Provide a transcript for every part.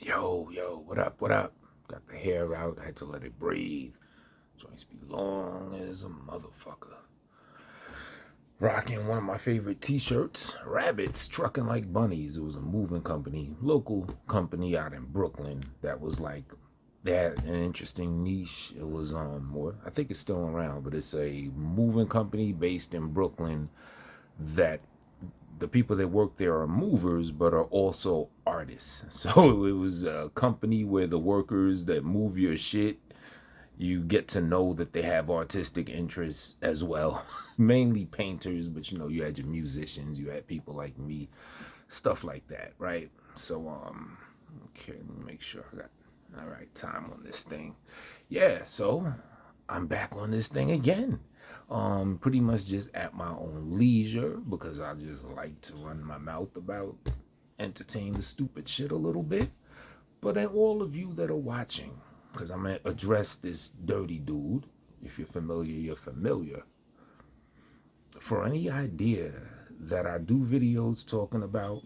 Yo, what up, what up? Got the hair out, I had to let it breathe. Joints be long as a motherfucker. Rocking one of my favorite t-shirts, Rabbits Trucking Like Bunnies. It was a moving company, local company out in Brooklyn that was like, they had an interesting niche. It was more, I think it's still around, but it's a moving company based in Brooklyn that the people that work there are movers, but are also artists. So it was a company where the workers that move your shit, you get to know that they have artistic interests as well. Mainly painters, but you had your musicians, you had people like me, stuff like that, right? So, okay, let me make sure I got all right time on this thing. Yeah, so I'm back on this thing again. Pretty much just at my own leisure because I just like to run my mouth about entertain the stupid shit a little bit. But then all of you that are watching, because I'm gonna address this dirty dude. If you're familiar, you're familiar. For any idea that I do videos talking about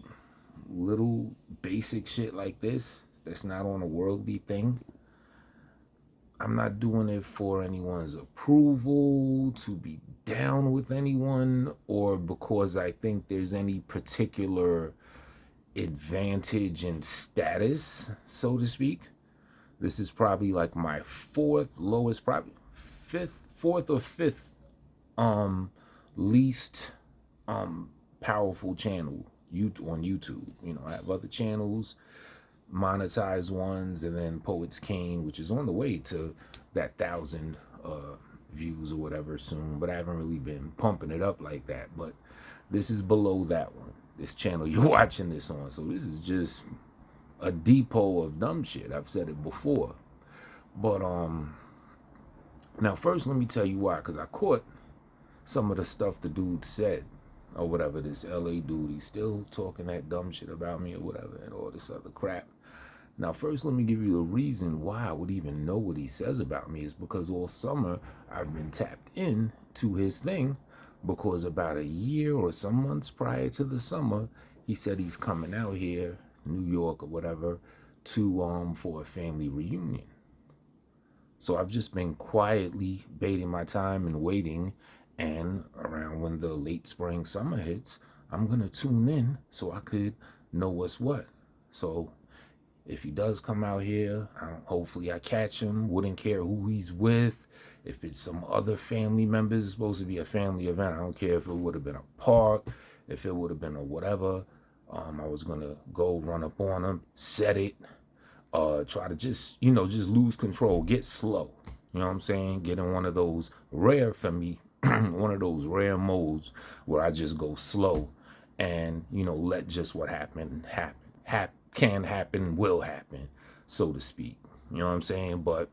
little basic shit like this, that's not on a worldly thing, I'm not doing it for anyone's approval, to be down with anyone, or because I think there's any particular advantage in status, so to speak. This is probably like my fourth lowest, probably fourth or fifth least powerful channel on YouTube. I have other channels, monetized ones, and then Poets Cane, which is on the way to that 1,000 views or whatever soon, but I haven't really been pumping it up like that. But this is below that one, this channel you're watching this on. So this is just a depot of dumb shit. I've said it before. But now first let me tell you why, because I caught some of the stuff the dude said or whatever. This LA dude, he's still talking that dumb shit about me or whatever and all this other crap. Now first let me give you the reason why I would even know what he says about me is because all summer I've been tapped in to his thing, because about a year or some months prior to the summer he said he's coming out here, New York or whatever, to for a family reunion. So I've just been quietly baiting my time and waiting, and around when the late spring summer hits, I'm gonna tune in so I could know what's what. So if he does come out here, hopefully I catch him. Wouldn't care who he's with. If it's some other family members, it's supposed to be a family event. I don't care if it would have been a park, if it would have been a whatever. I was gonna go run up on him, set it, try to just lose control, get slow. You know what I'm saying? Get in one of those rare for me, one of those rare modes where I just go slow and let just what can happen, will happen, so to speak. You know what I'm saying? But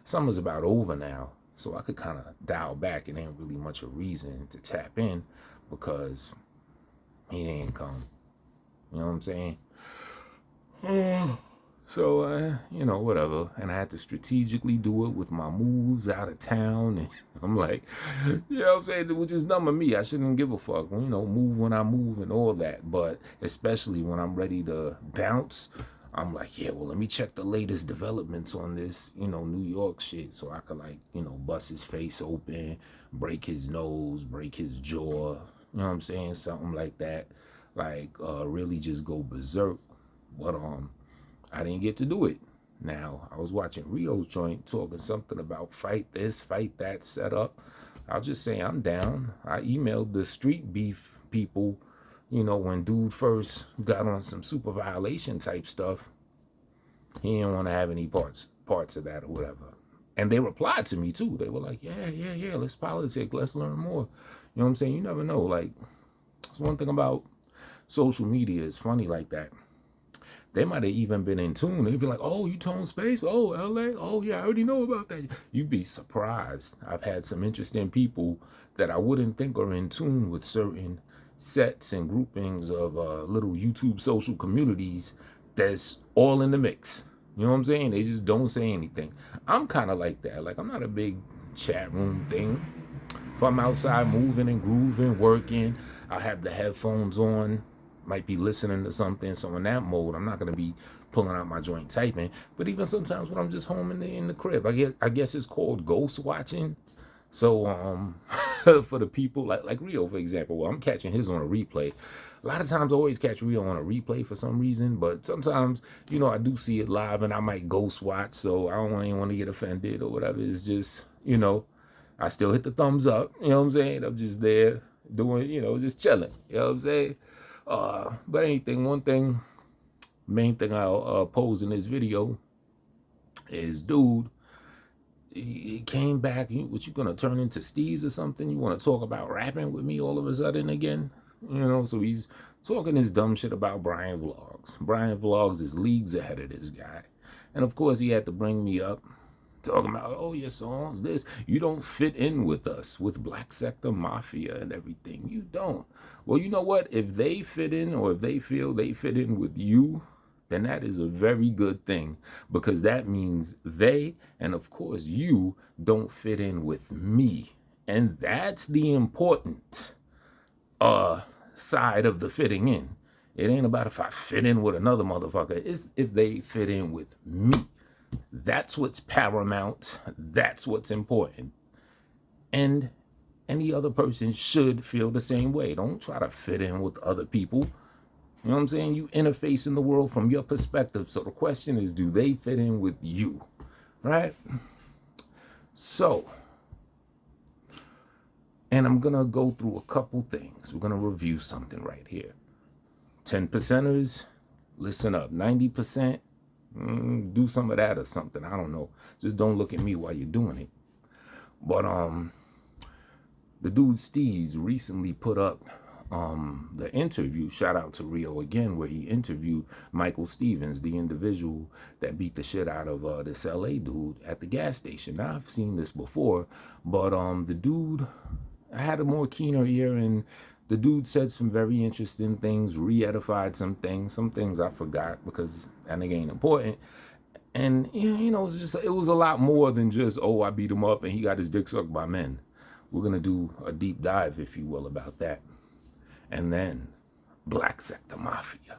summer's about over now, so I could kind of dial back. It ain't really much a reason to tap in because he ain't come. You know what I'm saying? So, whatever. And I had to strategically do it with my moves out of town. And I'm like, you know what I'm saying? Which is dumb of me. I shouldn't give a fuck. Move when I move and all that. But especially when I'm ready to bounce, I'm like, yeah, well, let me check the latest developments on this, New York shit. So I could bust his face open, break his nose, break his jaw. You know what I'm saying? Something like that. Really just go berserk. But I didn't get to do it. Now I was watching Rio's joint talking something about fight this, fight that setup. I'll just say I'm down. I emailed the street beef people, when dude first got on some super violation type stuff. He didn't want to have any parts of that or whatever. And they replied to me too. They were like, yeah, let's politic, let's learn more. You know what I'm saying? You never know. It's one thing about social media. It's funny like that. They might have even been in tune. They'd be like, oh, you Tone Space? Oh, LA? Oh, yeah, I already know about that. You'd be surprised. I've had some interesting people that I wouldn't think are in tune with certain sets and groupings of little YouTube social communities that's all in the mix. You know what I'm saying? They just don't say anything. I'm kind of like that. I'm not a big chat room thing. If I'm outside moving and grooving, working, I have the headphones on. might be listening to something. So in that mode, I'm not going to be pulling out my joint typing. But even sometimes when I'm just home in the crib, I guess it's called ghost watching. So for the people like Rio, for example, well, I'm catching his on a replay. A lot of times I always catch Rio on a replay for some reason, but sometimes, I do see it live and I might ghost watch, so I don't even want to get offended or whatever. It's just, I still hit the thumbs up, you know what I'm saying? I'm just there doing, just chilling, you know what I'm saying? But main thing I'll pose in this video is, dude, he came back. What, you gonna turn into Steeze or something? You want to talk about rapping with me all of a sudden again? So he's talking this dumb shit about Brian Vlogs. Brian Vlogs is leagues ahead of this guy. And of course he had to bring me up, talking about, oh, your songs, this, you don't fit in with us, with Black Sector Mafia and everything. You don't. Well, you know what? If they fit in, or if they feel they fit in with you, then that is a very good thing, because that means they, and of course you, don't fit in with me. And that's the important side of the fitting in. It ain't about if I fit in with another motherfucker. It's if they fit in with me. That's what's paramount. That's what's important. And any other person should feel the same way. Don't try to fit in with other people. You know what I'm saying? You interface in the world from your perspective. So the question is, do they fit in with you? Right? So, and I'm going to go through a couple things. We're going to review something right here. 10%ers, listen up. 90%, do some of that or something. I don't know. Just don't look at me while you're doing it. But the dude Steeze recently put up the interview, shout out to Rio again, where he interviewed Michael Stevens, the individual that beat the shit out of this LA dude at the gas station. Now, I've seen this before, but the dude, I had a more keener ear, and the dude said some very interesting things, re-edified some things I forgot because that nigga ain't important. And it was a lot more than just, oh, I beat him up and he got his dick sucked by men. We're gonna do a deep dive, if you will, about that. And then Black Sector Mafia.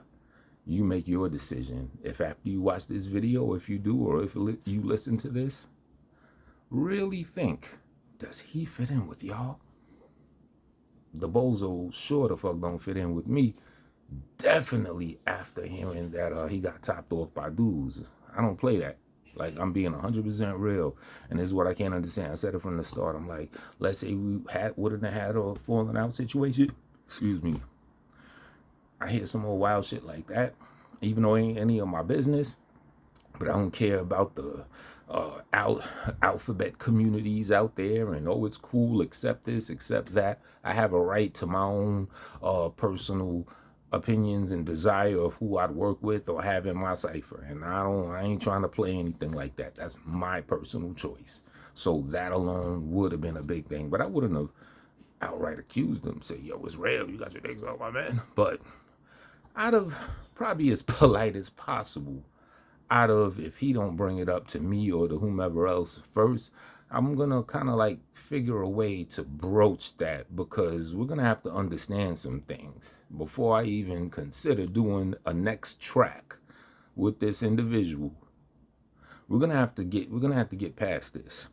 You make your decision. If after you watch this video, if you do, or if you listen to this, really think, does he fit in with y'all? The bozo sure the fuck don't fit in with me. Definitely after hearing that he got topped off by dudes. I don't play that. Like, I'm being 100% real. And this is what I can't understand. I said it from the start. I'm like, let's say we wouldn't have had a falling out situation. Excuse me. I hear some more wild shit like that, even though it ain't any of my business. But I don't care about the alphabet communities out there and, oh, it's cool, accept this, accept that. I have a right to my own personal opinions and desire of who I'd work with or have in my cipher. And I ain't trying to play anything like that. That's my personal choice. So that alone would have been a big thing. But I wouldn't have outright accused him, say, yo, it's real, you got your dicks out, my man. But out of probably as polite as possible, out of, if he don't bring it up to me or to whomever else first, I'm gonna kind of like figure a way to broach that, because we're gonna have to understand some things before I even consider doing a next track with this individual. We're gonna have to get past this,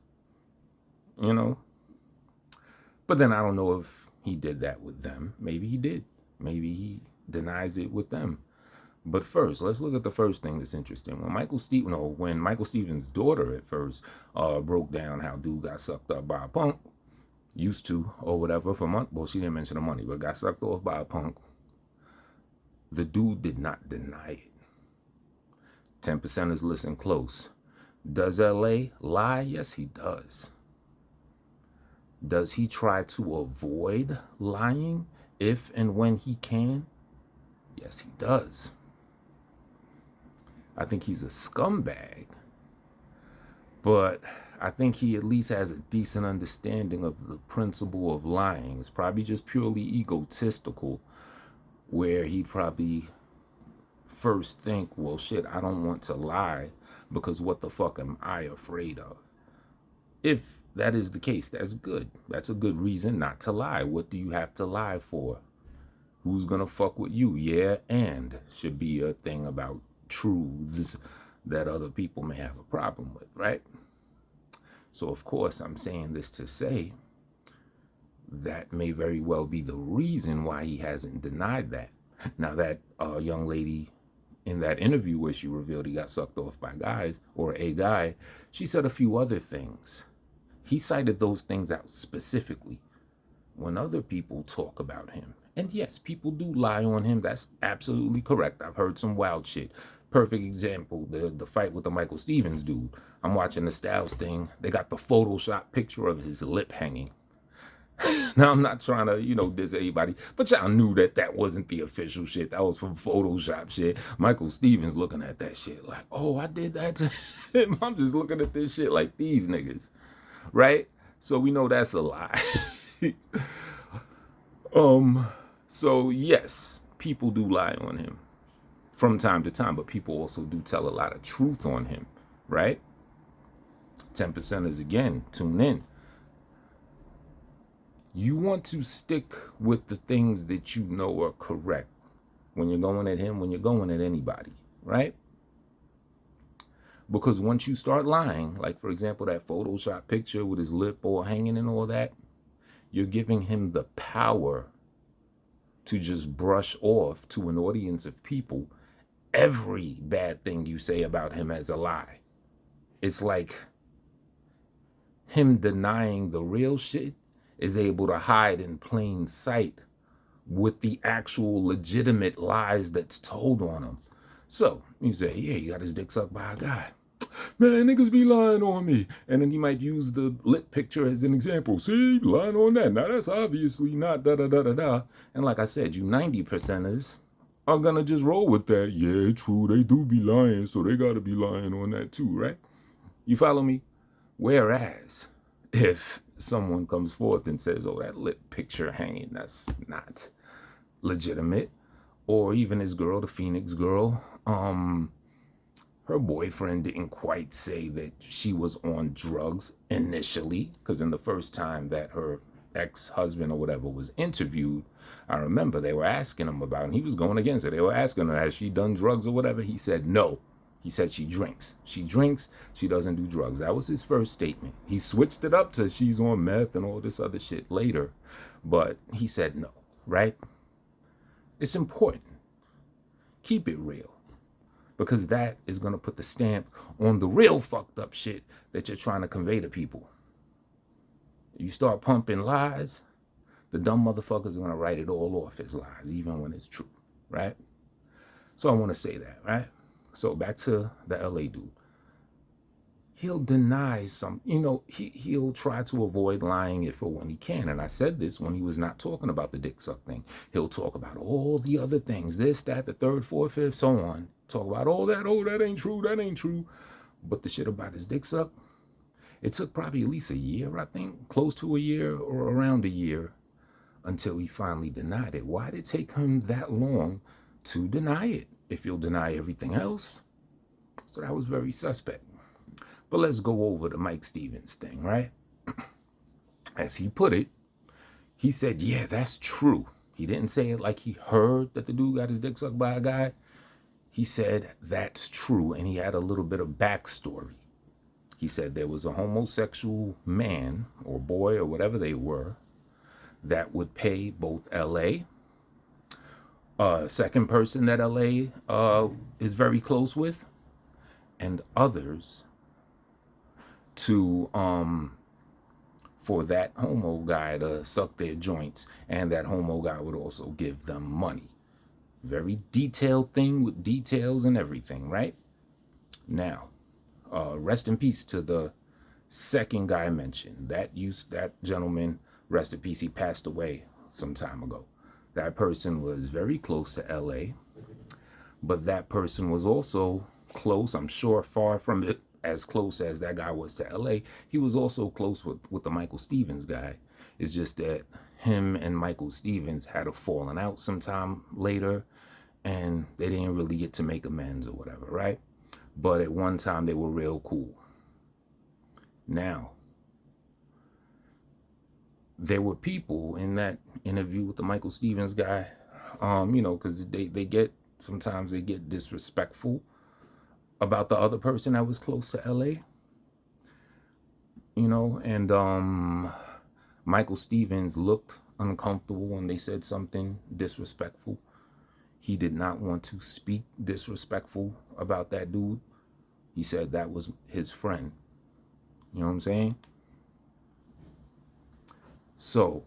But then I don't know if he did that with them. Maybe he did. Maybe he denies it with them. But first, let's look at the first thing that's interesting. When Michael Stevens' daughter at first broke down how dude got sucked up by a punk, used to, or whatever, for months. Well, she didn't mention the money, but got sucked off by a punk. The dude did not deny it. 10%ers listen close. Does LA lie? Yes, he does. Does he try to avoid lying if and when he can? Yes, he does. I think he's a scumbag, but I think he at least has a decent understanding of the principle of lying. It's probably just purely egotistical, where he'd probably first think, well, shit, I don't want to lie because what the fuck am I afraid of? If that is the case, that's good. That's a good reason not to lie. What do you have to lie for? Who's gonna fuck with you? Yeah, and should be a thing about truths that other people may have a problem with, right? So, of course, I'm saying this to say that may very well be the reason why he hasn't denied that. Now, that young lady in that interview where she revealed he got sucked off by guys, or a guy, she said a few other things. He cited those things out specifically. When other people talk about him, and yes, people do lie on him, that's absolutely correct. I've heard some wild shit. Perfect example, the fight with the Michael Stevens dude. I'm watching the Styles thing. They got the Photoshop picture of his lip hanging. Now, I'm not trying to, diss anybody, but y'all knew that that wasn't the official shit. That was from Photoshop shit. Michael Stevens looking at that shit like, oh, I did that to him. I'm just looking at this shit like these niggas, right? So we know that's a lie. So yes, people do lie on him from time to time, but people also do tell a lot of truth on him, right? 10%ers again, tune in. You want to stick with the things that you know are correct when you're going at him, when you're going at anybody, right? Because once you start lying, like for example, that Photoshop picture with his lip all hanging and all that, you're giving him the power to just brush off to an audience of people every bad thing you say about him as a lie. It's like him denying the real shit is able to hide in plain sight with the actual legitimate lies that's told on him. So you say, yeah, you got his dick sucked by a guy. Man, niggas be lying on me. And then he might use the lip picture as an example. See, lying on that. Now that's obviously not da-da-da-da-da. And like I said, you 90%ers are gonna just roll with that. Yeah, true, they do be lying, so they gotta be lying on that too, right? You follow me? Whereas, if someone comes forth and says, oh, that lip picture hanging, that's not legitimate. Or even his girl, the Phoenix girl, her boyfriend didn't quite say that she was on drugs initially, because in the first time that her ex-husband or whatever was interviewed, I remember they were asking him about it, and he was going against it. They were asking her, has she done drugs or whatever? He said no. He said she drinks. She drinks, she doesn't do drugs. That was his first statement. He switched it up to she's on meth and all this other shit later, but he said no, right? It's important. Keep it real. Because that is going to put the stamp on the real fucked up shit that you're trying to convey to people. You start pumping lies, the dumb motherfuckers are going to write it all off as lies, even when it's true, right? So I want to say that, right? So back to the LA dude. He'll deny some, he'll try to avoid lying if or when he can. And I said this when he was not talking about the dick suck thing. He'll talk about all the other things, this, that, the third, fourth, fifth, so on. Talk about all that, oh, that ain't true, that ain't true. But the shit about his dick suck, it took probably at least a year, I think, close to a year or around a year until he finally denied it. Why did it take him that long to deny it if you'll deny everything else? So that was very suspect. But let's go over the Mike Stevens thing, right? As he put it, he said, yeah, that's true. He didn't say it like he heard that the dude got his dick sucked by a guy. He said, that's true. And he had a little bit of backstory. He said there was a homosexual man or boy or whatever they were that would pay both LA, second person that LA is very close with, and others to for that homo guy to suck their joints, and that homo guy would also give them money. Very detailed thing with details and everything, right? Now, rest in peace to the second guy mentioned. That gentleman, rest in peace, he passed away some time ago. That person was very close to LA, but that person was also close, I'm sure far from it, as close as that guy was to LA, he was also close with the Michael Stevens guy. It's just that him and Michael Stevens had a falling out sometime later, and they didn't really get to make amends or whatever, right? But at one time, they were real cool. Now, there were people in that interview with the Michael Stevens guy You know, because they get, sometimes they get disrespectful about the other person that was close to LA, you know, and Michael Stevens looked uncomfortable when they said something disrespectful. He did not want to speak disrespectful about that dude. He said that was his friend. You know what I'm saying? So,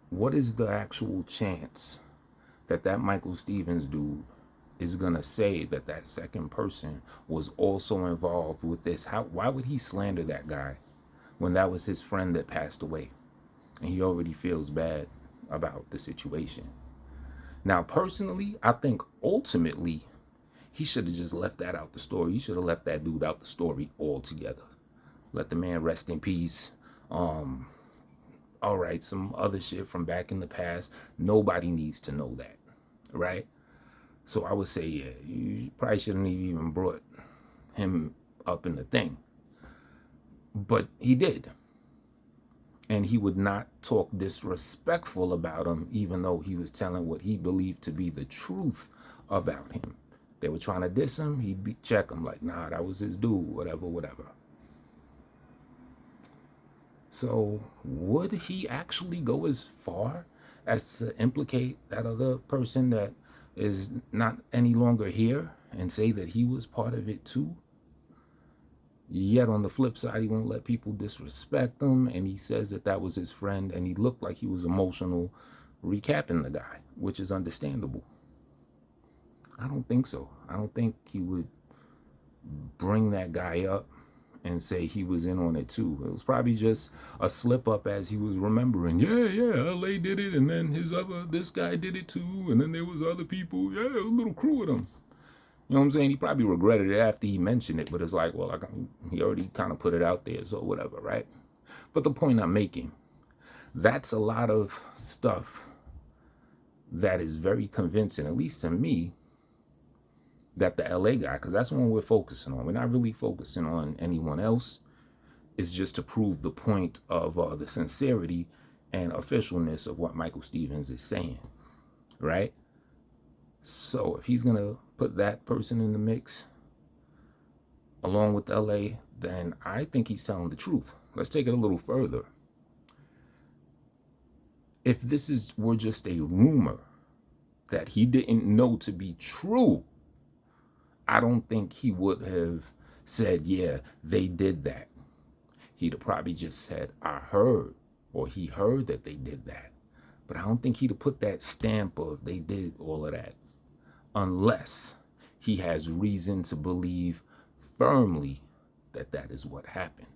what is the actual chance that that Michael Stevens dude is gonna say that that second person was also involved with this? Why would he slander that guy when that was his friend that passed away and he already feels bad about the situation? Now, personally, I think ultimately he should have just left that out the story. He should have left that dude out the story altogether. Let the man rest in peace. All right, some other shit from back in the past. Nobody needs to know that, right? So I would say, yeah, you probably shouldn't have even brought him up in the thing. But he did. And he would not talk disrespectful about him, even though he was telling what he believed to be the truth about him. They were trying to diss him, he'd check him like, nah, that was his dude, whatever, whatever. So would he actually go as far as to implicate that other person that is not any longer here and say that he was part of it too? Yet on the flip side, he won't let people disrespect him, and he says that that was his friend, and he looked like he was emotional recapping the guy, which is understandable. I don't think so. I don't think he would bring that guy up and say he was in on it too. It was probably just a slip up as he was remembering. Yeah, LA did it, and then this guy did it too, and then there was other people. Yeah, a little crew with him. You know what I'm saying? He probably regretted it after he mentioned it, but it's like, well, he already kind of put it out there, so whatever, right? But the point I'm making, that's a lot of stuff that is very convincing, at least to me, that the LA guy, because that's what we're focusing on. We're not really focusing on anyone else. It's just to prove the point of the sincerity and officialness of what Michael Stevens is saying, right? So if he's going to put that person in the mix along with LA, then I think he's telling the truth. Let's take it a little further. If were just a rumor that he didn't know to be true, I don't think he would have said, yeah, they did that. He'd have probably just said, I heard, or he heard that they did that. But I don't think he'd have put that stamp of they did all of that, unless he has reason to believe firmly that that is what happened.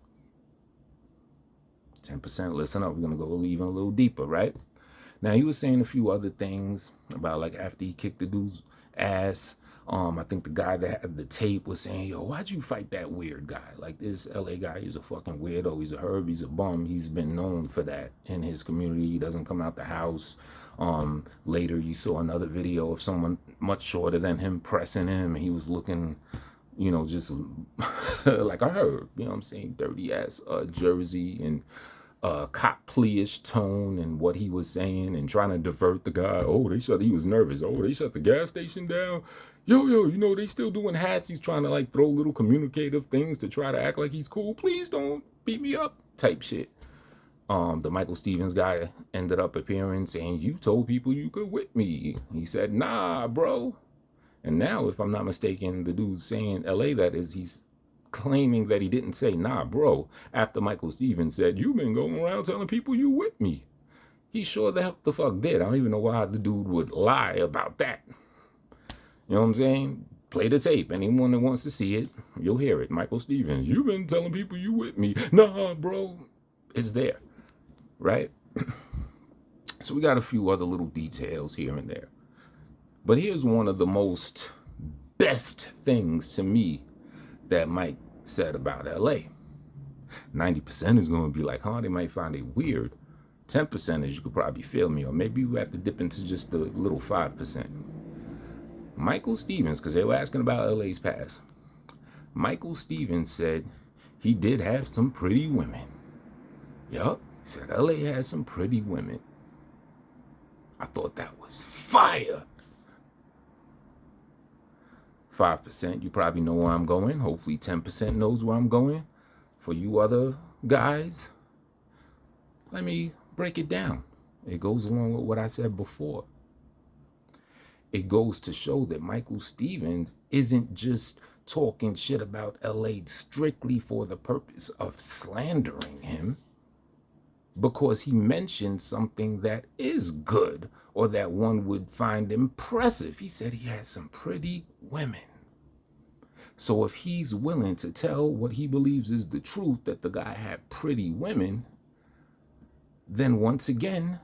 10%, listen up, we're going to go even a little deeper, right? Now, he was saying a few other things about, like, after he kicked the dude's ass, I think the guy that had the tape was saying, yo, why'd you fight that weird guy? Like, this LA guy, he's a fucking weirdo. He's a herb. He's a bum. He's been known for that in his community. He doesn't come out the house. Later, you saw another video of someone much shorter than him pressing him, and he was looking, you know, just like a herb. You know what I'm saying? Dirty ass jersey and cop plea-ish tone and what he was saying and trying to divert the guy. Oh, he was nervous. Oh, they shut the gas station down. Yo, you know, they still doing hats. He's trying to like throw little communicative things to try to act like he's cool. Please don't beat me up type shit. The Michael Stevens guy ended up appearing saying, you told people you could whip me. He said, nah, bro. And now, if I'm not mistaken, the dude's saying LA, that is, he's claiming that he didn't say, nah, bro, after Michael Stevens said, you've been going around telling people you whipped me. He sure the fuck did. I don't even know why the dude would lie about that. You know what I'm saying? Play the tape. Anyone that wants to see it, you'll hear it. Michael Stevens, you've been telling people you whipped me. Nah, bro. It's there. Right? So we got a few other little details here and there. But here's one of the most best things to me that Mike said about LA. 90% is going to be like, huh, they might find it weird. 10% is you could probably feel me, or maybe you have to dip into just the little 5%. Michael Stevens, because they were asking about LA's past, Michael Stevens said he did have some pretty women. Yup, he said LA has some pretty women. I thought that was fire. 5%, you probably know where I'm going. Hopefully 10% knows where I'm going. For you other guys, let me break it down. It goes along with what I said before. It goes to show that Michael Stephens isn't just talking shit about LA strictly for the purpose of slandering him, because he mentioned something that is good or that one would find impressive. He said he has some pretty women. So if he's willing to tell what he believes is the truth, that the guy had pretty women, then once again,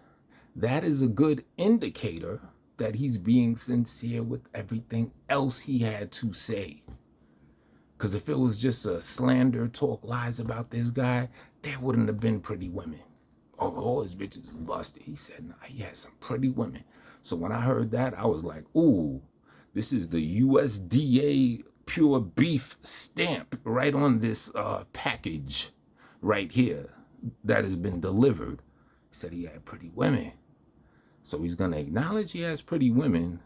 that is a good indicator that he's being sincere with everything else he had to say. Because if it was just a slander, talk lies about this guy, there wouldn't have been pretty women. Oh, all his bitches is busted. He said, nah, he had some pretty women. So when I heard that, I was like, ooh, this is the USDA pure beef stamp right on this package right here that has been delivered. He said he had pretty women. So he's going to acknowledge he has pretty women,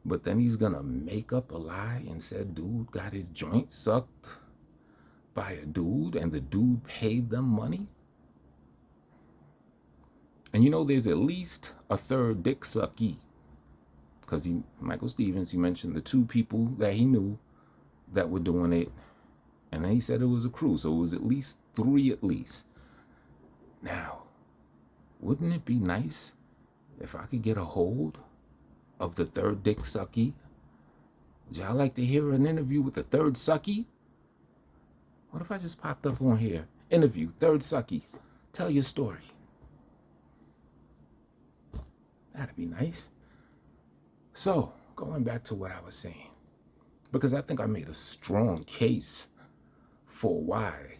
but then he's going to make up a lie and said dude got his joint sucked by a dude and the dude paid them money. And you know, there's at least a third dick sucky, because Michael Stephens, he mentioned the two people that he knew that were doing it, and then he said it was a crew, so it was at least three at least. Now, wouldn't it be nice if I could get a hold of the third dick sucky? Would y'all like to hear an interview with the third sucky? What if I just popped up on here? Interview, third sucky. Tell your story. That'd be nice. So, going back to what I was saying, because I think I made a strong case for why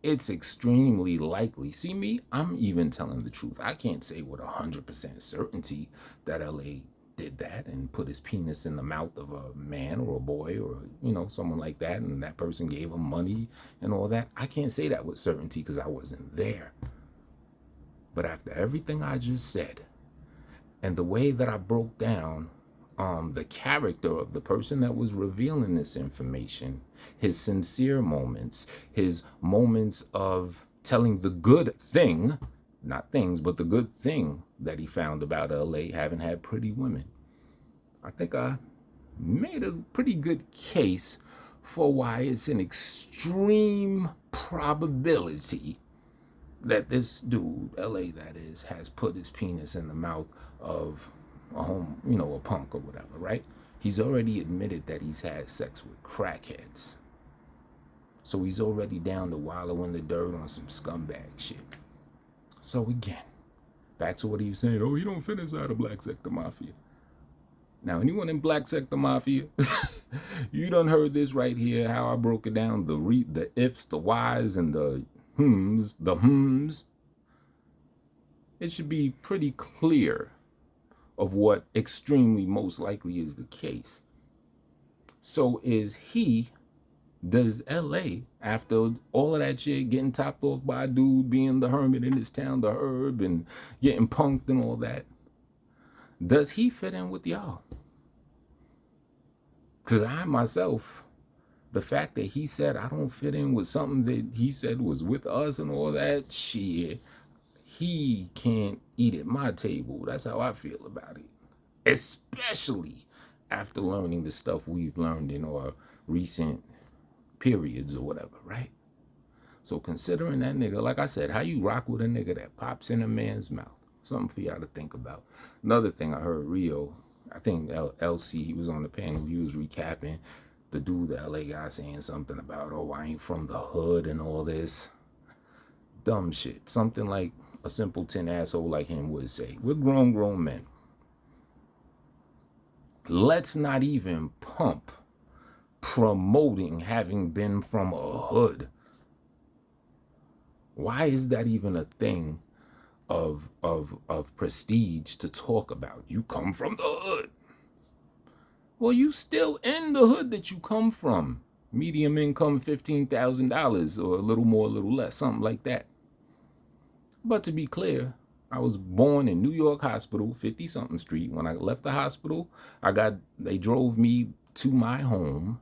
it's extremely likely. See me, I'm even telling the truth. I can't say with 100% certainty that LA did that and put his penis in the mouth of a man or a boy or, you know, someone like that, and that person gave him money and all that. I can't say that with certainty because I wasn't there. But after everything I just said, and the way that I broke down the character of the person that was revealing this information, his sincere moments, his moments of telling the good thing, not things, but the good thing that he found about LA having had pretty women, I think I made a pretty good case for why it's an extreme probability that this dude, LA that is, has put his penis in the mouth of a a punk or whatever, right? He's already admitted that he's had sex with crackheads. So he's already down to wallow in the dirt on some scumbag shit. So again, back to what he was saying, oh, he don't fit inside a Black Sector Mafia. Now, anyone in Black Sector Mafia, you done heard this right here, how I broke it down, the ifs, the whys, and the hms. It should be pretty clear of what extremely most likely is the case. So does LA, after all of that shit, getting topped off by a dude, being the hermit in his town, the herb, and getting punked and all that, does he fit in with y'all? Because I myself, the fact that he said I don't fit in with something that he said was with us and all that, shit, he can't eat at my table. That's how I feel about it. Especially after learning the stuff we've learned in our recent periods or whatever, right? So considering that nigga, like I said, how you rock with a nigga that pops in a man's mouth? Something for y'all to think about. Another thing I heard Rio, I think LC, he was on the panel, he was recapping the dude, the LA guy, saying something about, oh, I ain't from the hood and all this. Dumb shit. Something like a simpleton asshole like him would say. We're grown men. Let's not even pump promoting having been from a hood. Why is that even a thing of prestige to talk about? You come from the hood. Well, you still in the hood that you come from. Medium income, $15,000 or a little more, a little less, something like that. But to be clear, I was born in New York Hospital, 50-something Street. When I left the hospital, they drove me to my home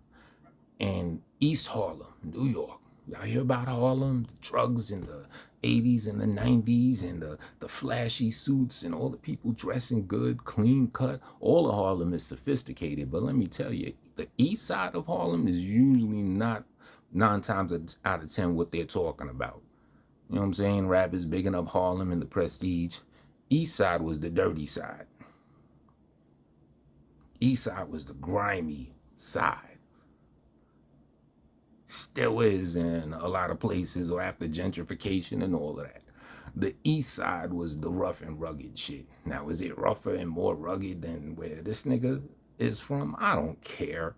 in East Harlem, New York. Y'all hear about Harlem, the drugs in the 80s and the 90s and the flashy suits and all the people dressing good, clean cut. All of Harlem is sophisticated, but let me tell you, the east side of Harlem is usually not 9 times out of 10 what they're talking about. You know what I'm saying? Rappers bigging up Harlem and the Prestige. East side was the dirty side. East side was the grimy side. Still is in a lot of places, or after gentrification and all of that. The east side was the rough and rugged shit. Now, is it rougher and more rugged than where this nigga is from? I don't care.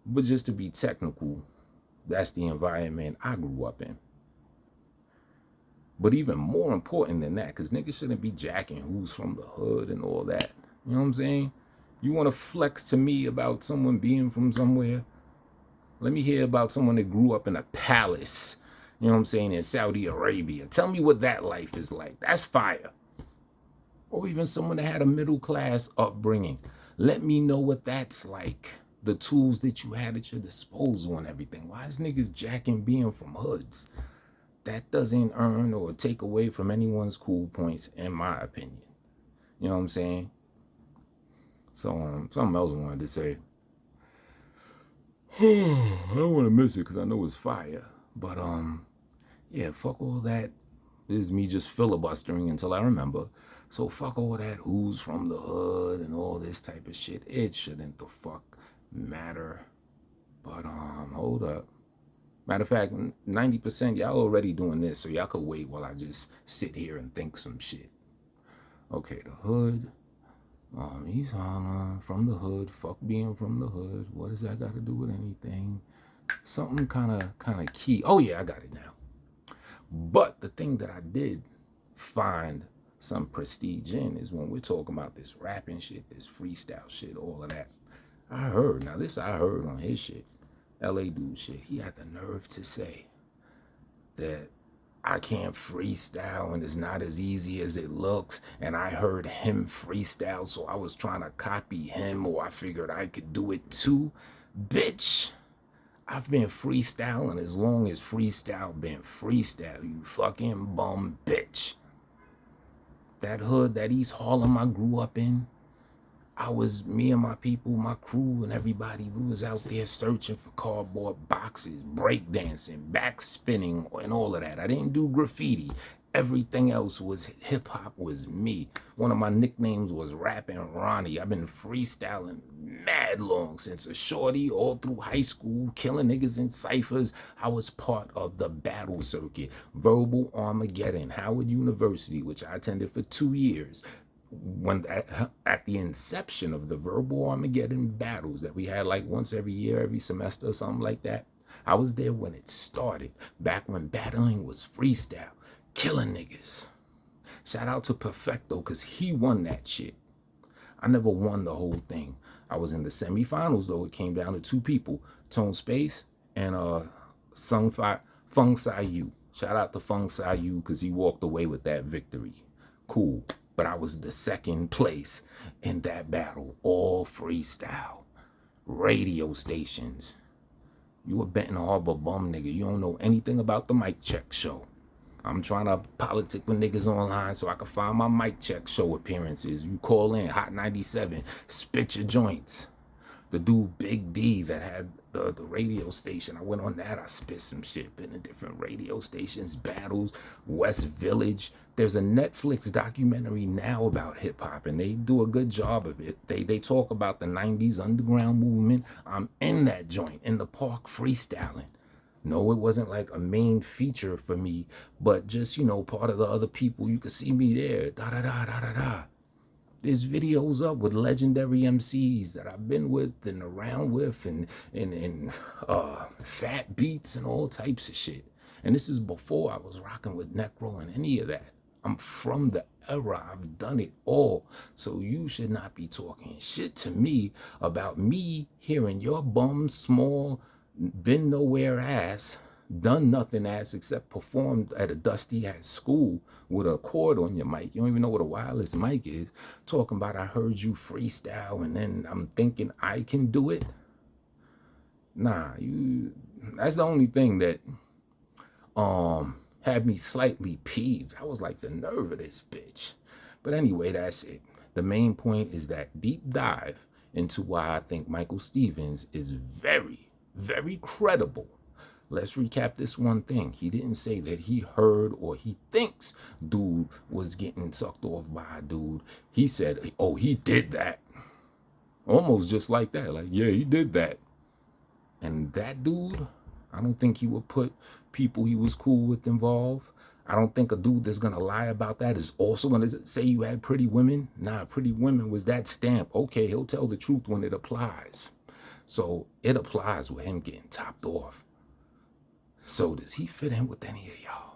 But just to be technical, that's the environment I grew up in. But even more important than that, because niggas shouldn't be jacking who's from the hood and all that. You know what I'm saying? You want to flex to me about someone being from somewhere? Let me hear about someone that grew up in a palace, you know what I'm saying, in Saudi Arabia. Tell me what that life is like. That's fire. Or even someone that had a middle class upbringing. Let me know what that's like. The tools that you had at your disposal and everything. Why is niggas jacking being from hoods? That doesn't earn or take away from anyone's cool points, in my opinion. You know what I'm saying? So, something else I wanted to say. I don't want to miss it because I know it's fire. But, yeah, fuck all that. This is me just filibustering until I remember. So fuck all that who's from the hood and all this type of shit. It shouldn't the fuck matter. But, hold up. Matter of fact, 90% y'all already doing this, so y'all could wait while I just sit here and think some shit. Okay, the hood. He's from the hood. Fuck being from the hood. What does that got to do with anything? Something kind of key. Oh yeah, I got it now. But the thing that I did find some prestige in is when we're talking about this rapping shit, this freestyle shit, all of that. I heard on his shit, LA dude shit, he had the nerve to say that I can't freestyle and it's not as easy as it looks. And I heard him freestyle, so I was trying to copy him, or I figured I could do it too. Bitch, I've been freestyling as long as freestyle been freestyle, you fucking bum bitch. That hood, that East Harlem I grew up in, me and my people, my crew and everybody, we was out there searching for cardboard boxes, breakdancing, back spinning, and all of that. I didn't do graffiti. Everything else was hip hop was me. One of my nicknames was Rapping Ronnie. I've been freestyling mad long since a shorty all through high school, killing niggas in ciphers. I was part of the battle circuit, Verbal Armageddon, Howard University, which I attended for 2 years. When at the inception of the Verbal Armageddon battles that we had like once every year, every semester or something like that, I was there when it started, back when battling was freestyle, killing niggas. Shout out to Perfecto, because he won that shit. I never won the whole thing. I was in the semifinals though. It came down to 2 people, Tone Space and Feng Sai Yu. Shout out to Feng Sai Yu because he walked away with that victory. Cool. But I was the second place in that battle, all freestyle. Radio stations. You a Benton Harbor bum nigga. You don't know anything about the Mic Check show. I'm trying to politic with niggas online so I can find my Mic Check show appearances. You call in, Hot 97, spit your joints. The dude Big D that had the radio station, I went on that, I spit some shit, been in different radio stations, battles, West Village. There's a Netflix documentary now about hip hop, and they do a good job of it. They talk about the 90s underground movement. I'm in that joint, in the park, freestyling. No, it wasn't like a main feature for me, but just, part of the other people, you could see me there, da-da-da-da-da-da. There's videos up with legendary MCs that I've been with and around with and fat beats and all types of shit. And this is before I was rocking with Necro and any of that. I'm from the era. I've done it all. So you should not be talking shit to me about me hearing your bum, small, been nowhere ass done nothing ass except performed at a dusty ass school with a cord on your mic. You don't even know what a wireless mic is. Talking about I heard you freestyle and then I'm thinking I can do it. Nah, that's the only thing that had me slightly peeved. I was like, the nerve of this bitch. But anyway, that's it. The main point is that deep dive into why I think Michael Stephens is very, very credible. Let's recap this one thing. He didn't say that he heard or he thinks dude was getting sucked off by a dude. He said, oh, he did that. Almost just like that. Like, yeah, he did that. And that dude, I don't think he would put people he was cool with involved. I don't think a dude that's going to lie about that is also going to say you had pretty women. Nah, pretty women was that stamp. Okay, he'll tell the truth when it applies. So it applies with him getting topped off. So does he fit in with any of y'all?